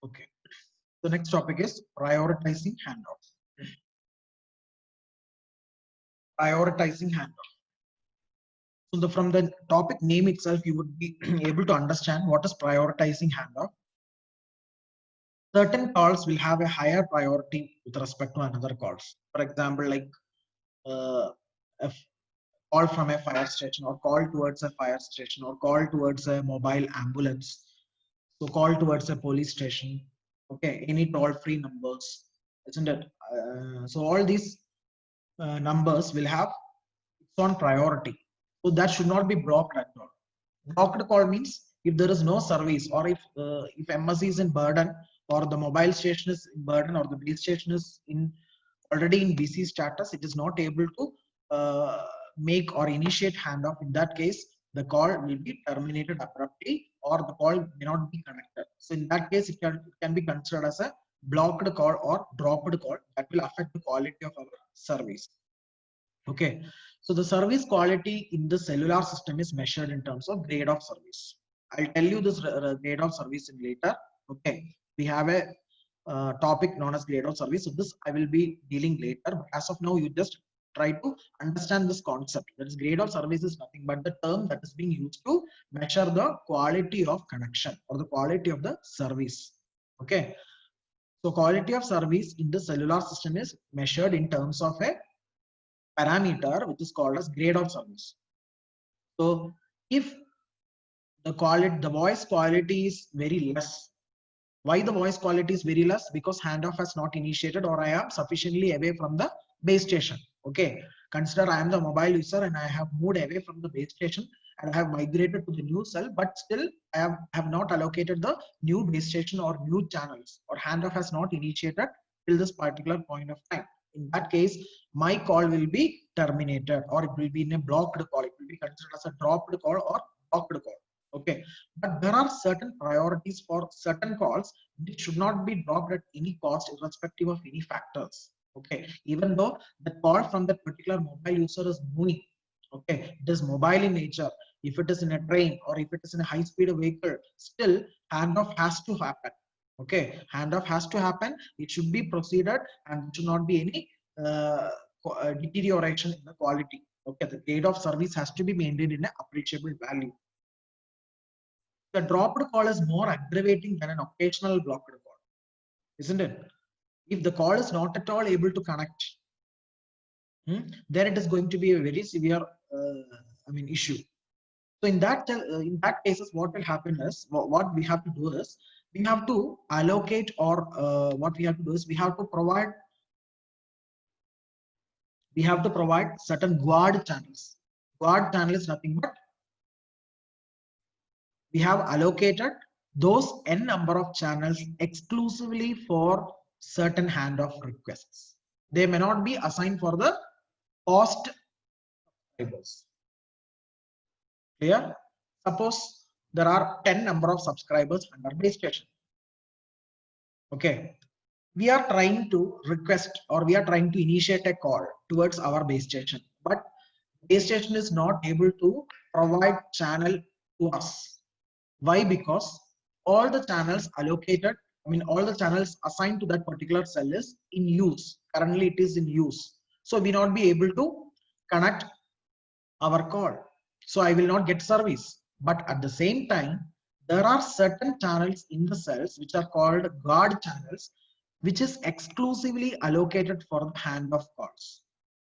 Okay. The next topic is prioritizing handoff. Prioritizing handoff. So from the topic name itself, you would be able to understand what is prioritizing handoff. Certain calls will have a higher priority with respect to another calls. For example, like a call from a fire station, or call towards a fire station, or call towards a mobile ambulance. So call towards a police station. Okay, any toll-free numbers, isn't it? So all these numbers will have its own priority. So that should not be blocked at all. Blocked call means if there is no service, or if MSC is in burden, or the mobile station is in burden, or the base station is in already in BC status, it is not able to make or initiate handoff. In that case, the call will be terminated abruptly, or the call may not be connected. So in that case, it can be considered as a blocked call or dropped call that will affect the quality of our service. Okay, so the service quality in the cellular system is measured in terms of grade of service. I'll tell you this grade of service in later. Okay, we have a topic known as grade of service. So this I will be dealing later. But as of now, you just try to understand this concept. That is, grade of service is nothing but the term that is being used to measure the quality of connection or the quality of the service. Okay, so quality of service in the cellular system is measured in terms of a parameter which is called as grade of service. So if the voice quality is very less, why the voice quality is very less? Because handoff has not initiated, or I am sufficiently away from the base station. Okay, consider I am the mobile user and I have moved away from the base station and I have migrated to the new cell, but still I have not allocated the new base station or new channels, or handoff has not initiated till this particular point of time. In that case, my call will be terminated, or it will be in a blocked call. It will be considered as a dropped call or blocked call. Okay, but there are certain priorities for certain calls which should not be dropped at any cost, irrespective of any factors. Okay, even though the call from that particular mobile user is moving, okay, it is mobile in nature. If it is in a train or if it is in a high-speed vehicle, still handoff has to happen. Okay, handoff has to happen. It should be proceeded, and should not be any deterioration in the quality. Okay, the grade of service has to be maintained in an appreciable value. The dropped call is more aggravating than an occasional blocked call, isn't it? If the call is not at all able to connect, then it is going to be a very severe, issue. So in that cases, what will happen is, what we have to do is, we have to allocate, or what we have to do is, we have to provide certain guard channels. Guard channel is nothing but we have allocated those n number of channels exclusively for certain handoff requests. They may not be assigned for the host subscribers. Clear? Suppose there are 10 number of subscribers under base station. Okay, we are trying to request, or we are trying to initiate a call towards our base station, but base station is not able to provide channel to us. Why? Because all the channels allocated, all the channels assigned to that particular cell is in use. Currently, it is in use. So we not be able to connect our call. So I will not get service. But at the same time, there are certain channels in the cells which are called guard channels, which is exclusively allocated for the handoff calls.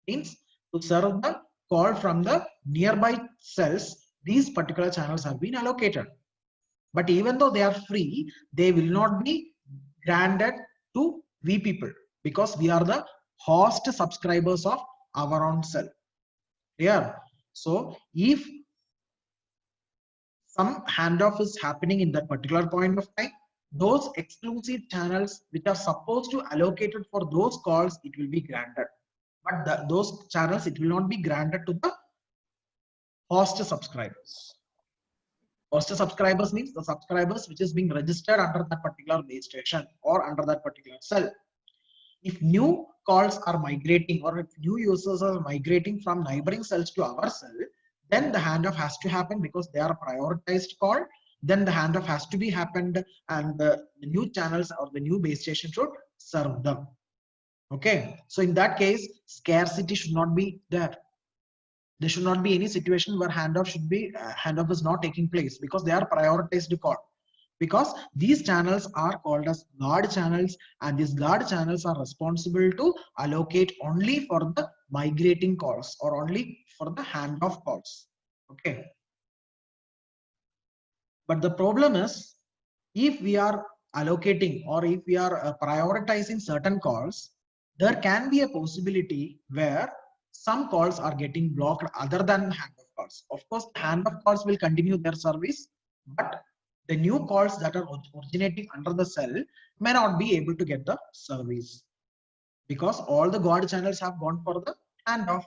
Means to serve the call from the nearby cells, these particular channels have been allocated. But even though they are free, they will not be granted to we people, because we are the host subscribers of our own cell. Clear? So if some handoff is happening in that particular point of time, those exclusive channels which are supposed to allocated for those calls, it will be granted. But those channels, it will not be granted to the host subscribers. Host subscribers means the subscribers which is being registered under that particular base station or under that particular cell. If new calls are migrating, or if new users are migrating from neighboring cells to our cell, then the handoff has to happen, because they are prioritized call. then the handoff has to be happened, and the new channels or the new base station should serve them. Okay, so in that case, scarcity should not be there. There should not be any situation where handoff is not taking place, because they are prioritized call. Because these channels are called as guard channels, and these guard channels are responsible to allocate only for the migrating calls or only for the handoff calls. Okay. But the problem is, if we are allocating or if we are prioritizing certain calls, there can be a possibility where some calls are getting blocked other than handoff calls. Of course, handoff calls will continue their service, but the new calls that are originating under the cell may not be able to get the service, because all the guard channels have gone for the handoff.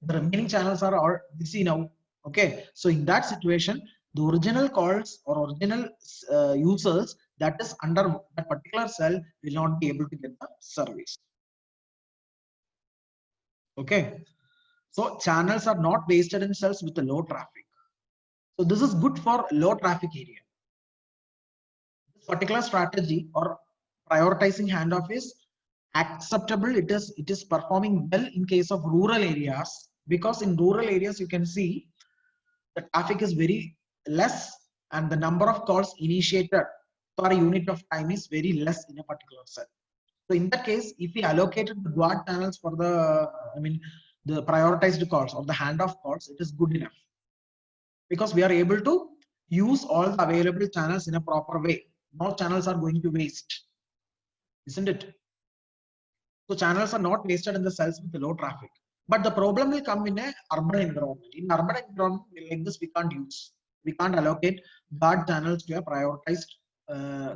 The remaining channels are all busy now. Okay, so in that situation, the original calls or original users that is under that particular cell will not be able to get the service. Okay, so channels are not wasted in cells with a low traffic. So this is good for low traffic area. This particular strategy or prioritizing handoff is acceptable. It is performing well in case of rural areas, because in rural areas you can see the traffic is very less and the number of calls initiated per unit of time is very less in a particular cell. So in that case, if we allocated the guard channels for the, the prioritized calls or the handoff calls, it is good enough, because we are able to use all the available channels in a proper way. No channels are going to waste, isn't it? So channels are not wasted in the cells with low traffic. But the problem will come in a urban environment. In urban environment like this, we can't use. We can't allocate guard channels to a prioritized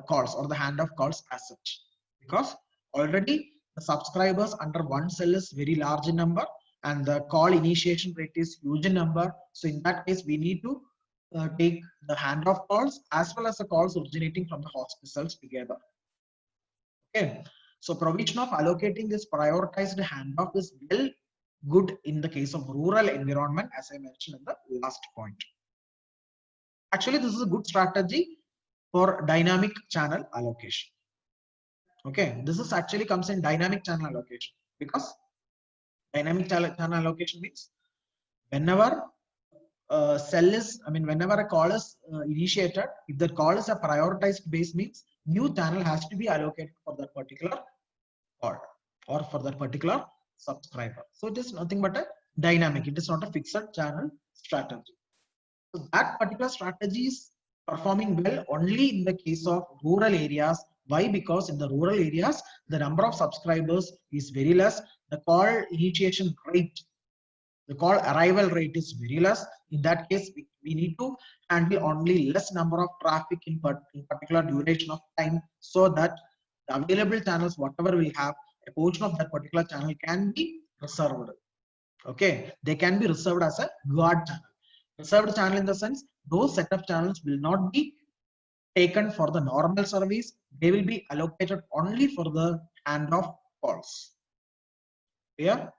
calls or the handoff calls as such, because already the subscribers under one cell is very large in number and the call initiation rate is huge in number. So in that case, we need to take the handoff calls as well as the calls originating from the hospitals together. Okay, so provision of allocating this prioritized handoff is well good in the case of rural environment, as I mentioned in the last point. Actually, this is a good strategy for dynamic channel allocation. Okay, this is actually comes in dynamic channel allocation, because dynamic channel allocation means whenever cell is, whenever a call is initiated, if the call is a prioritized base, means new channel has to be allocated for that particular call or for that particular subscriber. So it is nothing but a dynamic. It is not a fixed channel strategy. So that particular strategy is performing well only in the case of rural areas. Why? Because in the rural areas, the number of subscribers is very less. The call initiation rate, the call arrival rate is very less. In that case, we need to handle only less number of traffic in particular duration of time, so that the available channels, whatever we have, a portion of that particular channel can be reserved. Okay, they can be reserved as a guard channel. Reserved channel in the sense, those set of channels will not be taken for the normal service. They will be allocated only for the handoff calls. Clear?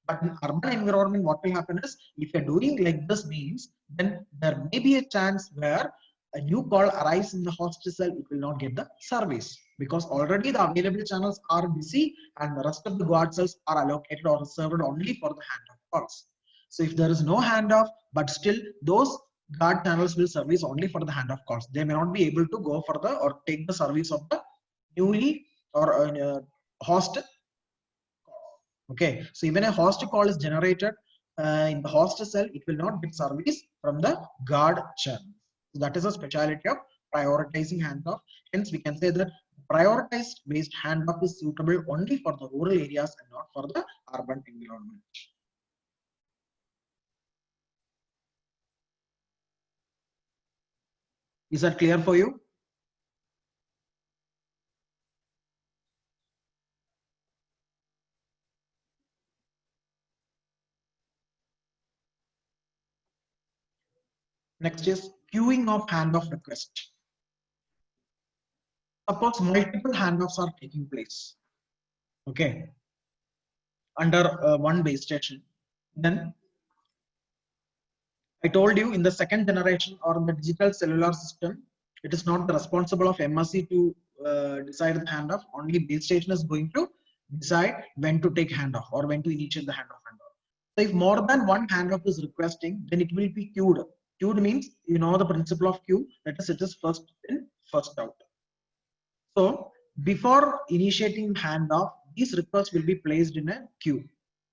But in urban environment, what will happen is, if you're doing like this means, then there may be a chance where a new call arrives in the host cell, it will not get the service, because already the available channels are busy and the rest of the guard cells are allocated or reserved only for the handoff calls. So if there is no handoff, but still those guard channels will service only for the handoff calls, they may not be able to go for the or take the service of the newly or host. Okay, so even a host call is generated in the host cell, it will not get service from the guard channel. So that is a speciality of prioritizing handoff. Hence, we can say that prioritized based handoff is suitable only for the rural areas and not for the urban environment. Is that clear for you? Next is queuing of handoff request. Suppose multiple handoffs are taking place, okay, under one base station. Then I told you in the second generation or in the digital cellular system, It is not the responsible of MSC to decide the handoff. Only base station is going to decide when to take handoff or when to initiate the handoff. So if more than one handoff is requesting, then it will be queued. Queued means you know the principle of queue, that is it is first in, first out. So before initiating handoff, these requests will be placed in a queue.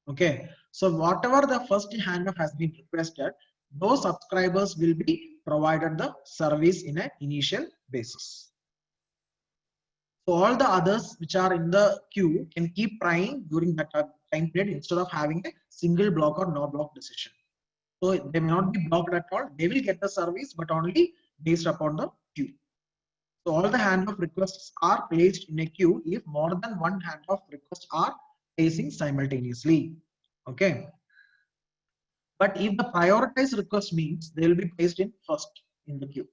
Okay. So whatever the first handoff has been requested, those subscribers will be provided the service in an initial basis. So all the others which are in the queue can keep trying during that time period instead of having a single block or no block decision. So they may not be blocked at all. They will get the service, but only based upon the queue. So all the handoff requests are placed in a queue if more than one handoff requests are placing simultaneously. Okay. But if the prioritized request means they will be placed in first in the queue.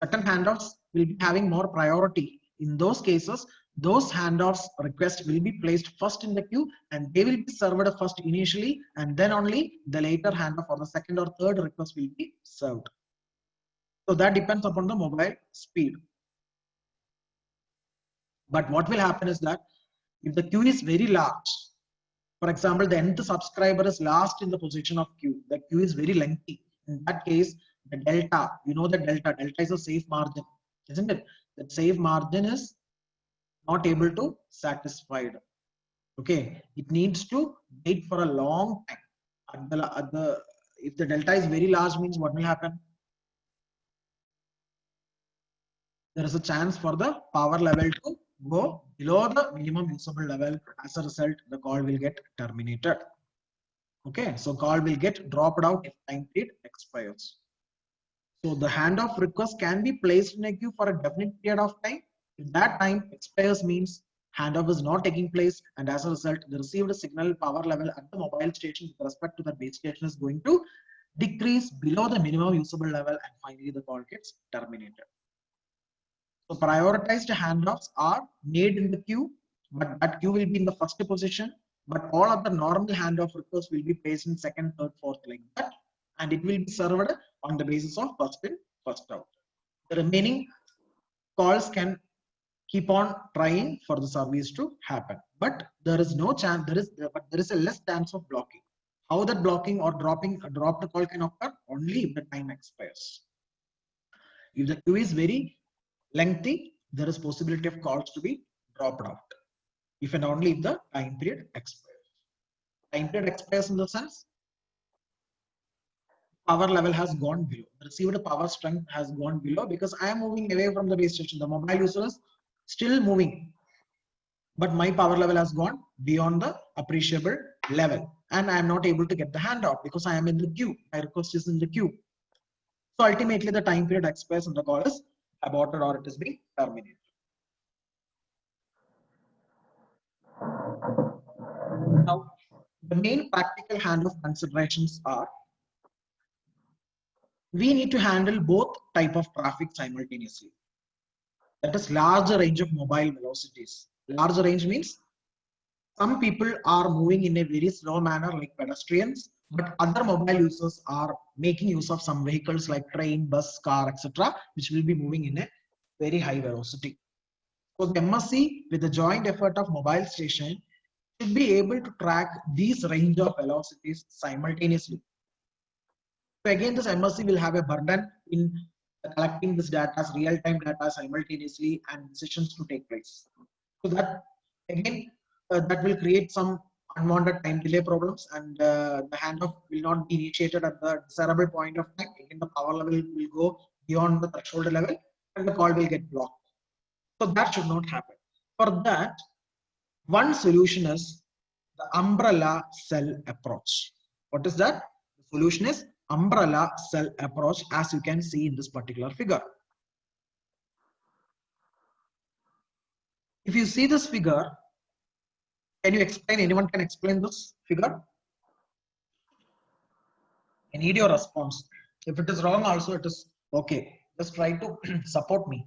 Certain handoffs will be having more priority. In those cases, those handoffs request will be placed first in the queue and they will be served first initially, and then only the later handoff or the second or third request will be served. So that depends upon the mobile speed. But what will happen is that if the queue is very large, for example, the nth subscriber is last in the position of queue, the queue is very lengthy. In that case, the delta, you know the delta is a safe margin, isn't it? That safe margin is not able to satisfied. Okay, it needs to wait for a long time. If the delta is very large, means what will happen? There is a chance for the power level to go below the minimum usable level. As a result, the call will get terminated. Okay, so call will get dropped out if time period expires. So the handoff request can be placed in a queue for a definite period of time. If that time expires, means handoff is not taking place, and as a result, the received signal power level at the mobile station with respect to the base station is going to decrease below the minimum usable level, and finally the call gets terminated. So prioritized handoffs are made in the queue, but that queue will be in the first position. But all of the normal handoff requests will be placed in second, third, fourth, like that, and it will be served on the basis of first in, first out. The remaining calls can keep on trying for the service to happen, but there is no chance. There is a less chance of blocking. How that blocking or drop the call can occur? Only if the time expires. If the queue is very lengthy, there is possibility of calls to be dropped out if and only if the time period expires. Time period expires in the sense power level has gone below. The received power strength has gone below because I am moving away from the base station. The mobile user is still moving, but my power level has gone beyond the appreciable level, and I am not able to get the handoff because I am in the queue. My request is in the queue. So ultimately, the time period expires and the call is aborted or it is being terminated. Now, the main practical handoff considerations are we need to handle both type of traffic simultaneously. That is larger range of mobile velocities. Larger range means some people are moving in a very slow manner like pedestrians, but other mobile users are making use of some vehicles like train, bus, car, etc., which will be moving in a very high velocity. So the MSC, with the joint effort of mobile station, should be able to track these range of velocities simultaneously. So again, this MSC will have a burden in collecting this data as real-time data simultaneously and decisions to take place. So that again, that will create some unwanted time delay problems, and the handoff will not be initiated at the desirable point of time. Again, the power level will go beyond the threshold level, and the call will get blocked. So that should not happen. For that, one solution is the umbrella cell approach. What is that? The solution is umbrella cell approach, as you can see in this particular figure. If you see this figure, can you explain? Anyone can explain this figure? I need your response. If it is wrong, also it is okay. Just try to support me.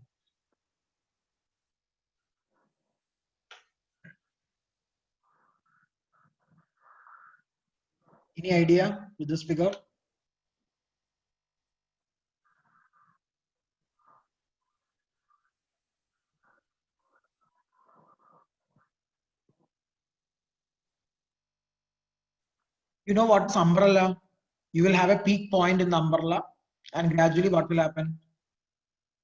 Any idea with this figure? You know what's umbrella? You will have a peak point in the umbrella, and gradually what will happen?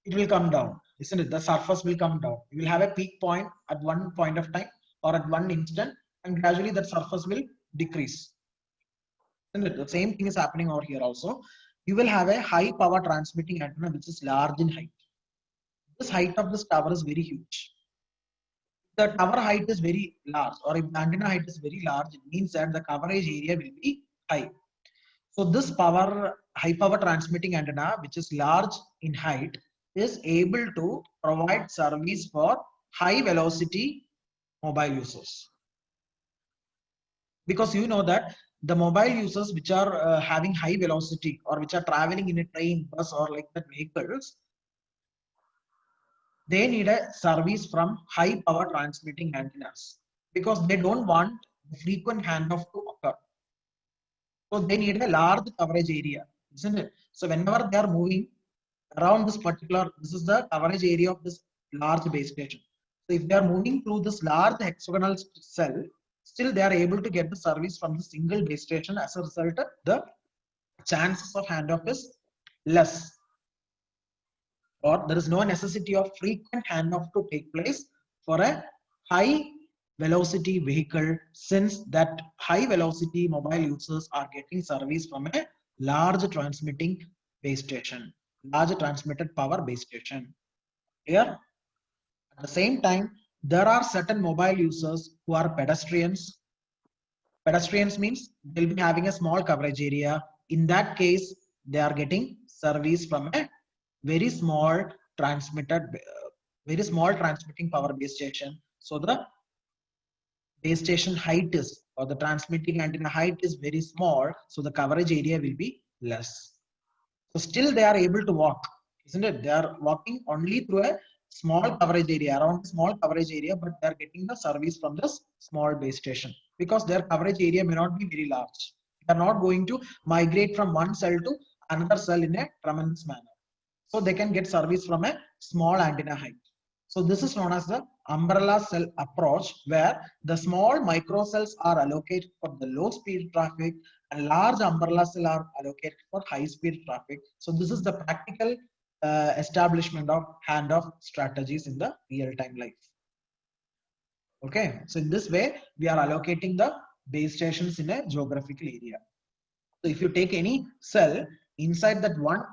It will come down, isn't it? The surface will come down. You will have a peak point at one point of time or at one instant, and gradually that surface will decrease. Isn't it? The same thing is happening over here also. You will have a high power transmitting antenna which is large in height. This height of this tower is very huge. The tower height is very large, or if the antenna height is very large, it means that the coverage area will be high. So this high power transmitting antenna, which is large in height, is able to provide service for high velocity mobile users. Because you know that the mobile users which are having high velocity or which are traveling in a train, bus, or like that vehicles, they need a service from high power transmitting antennas because they don't want the frequent handoff to occur. So they need a large coverage area, isn't it? So whenever they are moving around this particular, this is the coverage area of this large base station. So if they are moving through this large hexagonal cell, still they are able to get the service from the single base station. As a result, the chances of handoff is less, or there is no necessity of frequent handoff to take place for a high velocity vehicle, since that high velocity mobile users are getting service from a large transmitting base station, large transmitted power base station. Here, at the same time, there are certain mobile users who are pedestrians. Pedestrians means they'll be having a small coverage area. In that case, they are getting service from a very small very small transmitting power base station. So the base station height is, or the transmitting antenna height is very small. So the coverage area will be less. So still they are able to walk, isn't it? They are walking only through a small coverage area, around a small coverage area, but they are getting the service from this small base station because their coverage area may not be very large. They are not going to migrate from one cell to another cell in a tremendous manner. So they can get service from a small antenna height. So this is known as the umbrella cell approach, where the small micro cells are allocated for the low speed traffic and large umbrella cell are allocated for high speed traffic. So this is the practical establishment of handoff strategies in the real time life. Okay, so in this way, we are allocating the base stations in a geographical area. So if you take any cell, inside that one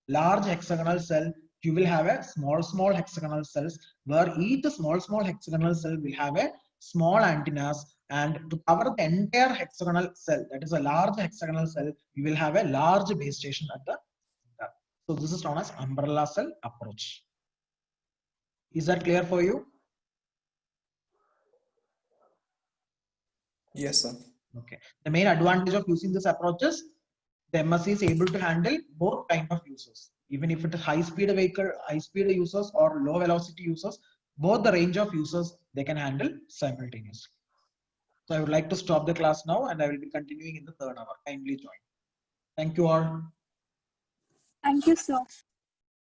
large hexagonal cell, you will have a small hexagonal cells, where each small hexagonal cell will have a small antennas, and to cover the entire hexagonal cell, that is a large hexagonal cell, you will have a large base station at the center. So this is known as umbrella cell approach. Is that clear for you? Yes, sir. Okay. The main advantage of using this approach is the MSC is able to handle both kind of users. Even if it is high speed vehicle, high speed users or low velocity users, both the range of users they can handle simultaneously. So I would like to stop the class now and I will be continuing in the third hour. Kindly join. Thank you all. Thank you, sir.